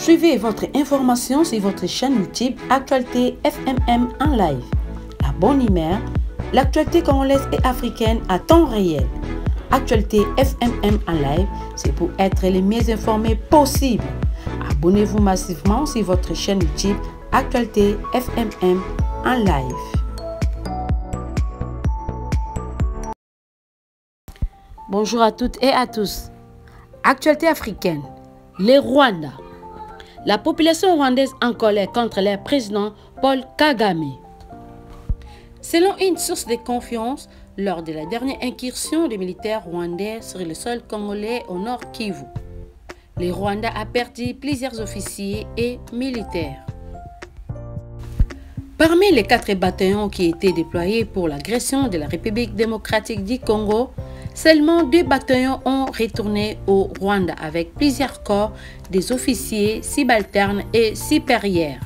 Suivez votre information sur votre chaîne YouTube Actualité FMM en live. La bonne humeur, l'actualité congolaise et africaine à temps réel. Actualité FMM en live, c'est pour être les mieux informés possible. Abonnez-vous massivement sur votre chaîne YouTube Actualité FMM en live. Bonjour à toutes et à tous. Actualité africaine. Les Rwandais. La population rwandaise en colère contre leur président Paul Kagame. Selon une source de confiance, lors de la dernière incursion des militaires rwandais sur le sol congolais au nord Kivu, le Rwanda a perdu plusieurs officiers et militaires. Parmi les 4 bataillons qui étaient déployés pour l'agression de la République démocratique du Congo, seulement 2 bataillons ont retourné au Rwanda avec plusieurs corps des officiers subalternes et supérieurs.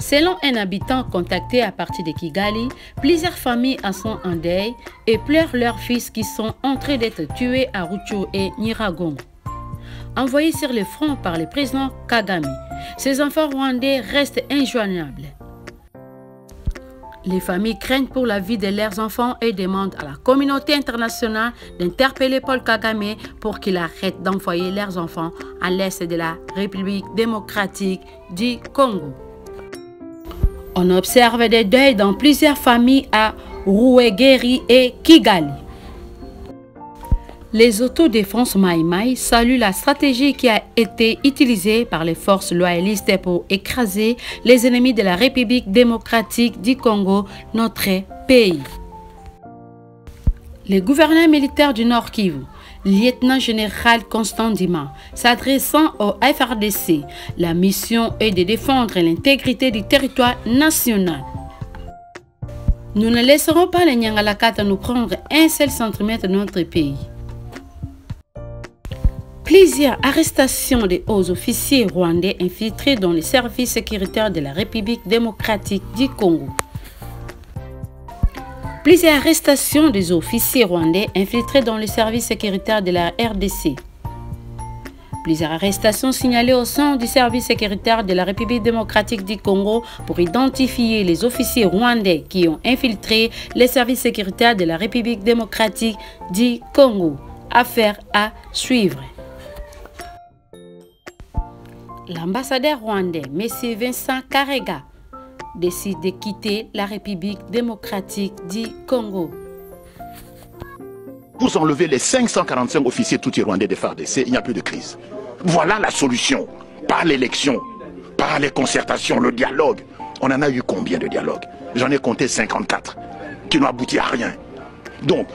Selon un habitant contacté à partir de Kigali, plusieurs familles en sont en deuil et pleurent leurs fils qui sont en train d'être tués à Rutshuru et Nyiragongo. Envoyés sur le front par le président Kagame, ces enfants rwandais restent injoignables. Les familles craignent pour la vie de leurs enfants et demandent à la communauté internationale d'interpeller Paul Kagame pour qu'il arrête d'envoyer leurs enfants à l'est de la République démocratique du Congo. On observe des deuils dans plusieurs familles à Ruwegeri et Kigali. Les autodéfenses Maï-Maï saluent la stratégie qui a été utilisée par les forces loyalistes pour écraser les ennemis de la République démocratique du Congo, notre pays. Le gouverneur militaire du Nord Kivu, lieutenant-général Constant Ndima, s'adressant au FARDC, la mission est de défendre l'intégrité du territoire national. Nous ne laisserons pas les Nyangalakata nous prendre un seul centimètre de notre pays. Plusieurs arrestations de hauts officiers rwandais infiltrés dans les services sécuritaires de la République démocratique du Congo. Plusieurs arrestations des officiers rwandais infiltrés dans les services sécuritaires de la RDC. Plusieurs arrestations signalées au sein du service sécuritaire de la République démocratique du Congo pour identifier les officiers rwandais qui ont infiltré les services sécuritaires de la République démocratique du Congo. Affaire à suivre. L'ambassadeur rwandais, M. Vincent Karega, décide de quitter la République démocratique du Congo. Vous enlevez les 545 officiers tout rwandais de FARDC, il n'y a plus de crise. Voilà la solution. Par l'élection, par les concertations, le dialogue. On en a eu combien de dialogues? J'en ai compté 54, qui n'ont abouti à rien. Donc,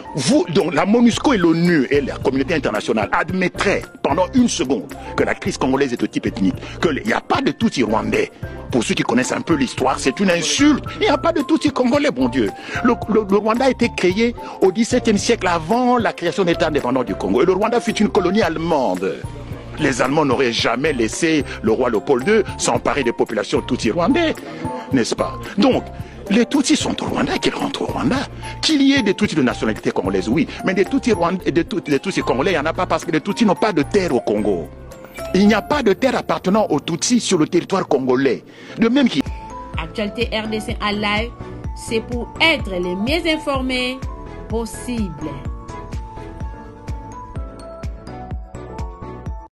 la MONUSCO et l'ONU et la communauté internationale admettraient pendant une seconde que la crise congolaise est de type ethnique, qu'il n'y a pas de Tutsi rwandais. Pour ceux qui connaissent un peu l'histoire, c'est une insulte. Il n'y a pas de Tutsi congolais, bon Dieu. Le Rwanda a été créé au XVIIe siècle avant la création de l'État indépendant du Congo. Et le Rwanda fut une colonie allemande. Les Allemands n'auraient jamais laissé le roi Léopold II s'emparer des populations Tutsi rwandais, n'est-ce pas? Donc, les Tutsis sont au Rwanda, qu'ils rentrent au Rwanda. Qu'il y ait des Tutsis de nationalité congolaise, oui. Mais des Tutsis congolais, il n'y en a pas parce que les Tutsis n'ont pas de terre au Congo. Il n'y a pas de terre appartenant aux Tutsis sur le territoire congolais. De même qu'il... Actualité RDC en live, c'est pour être les mieux informés possible.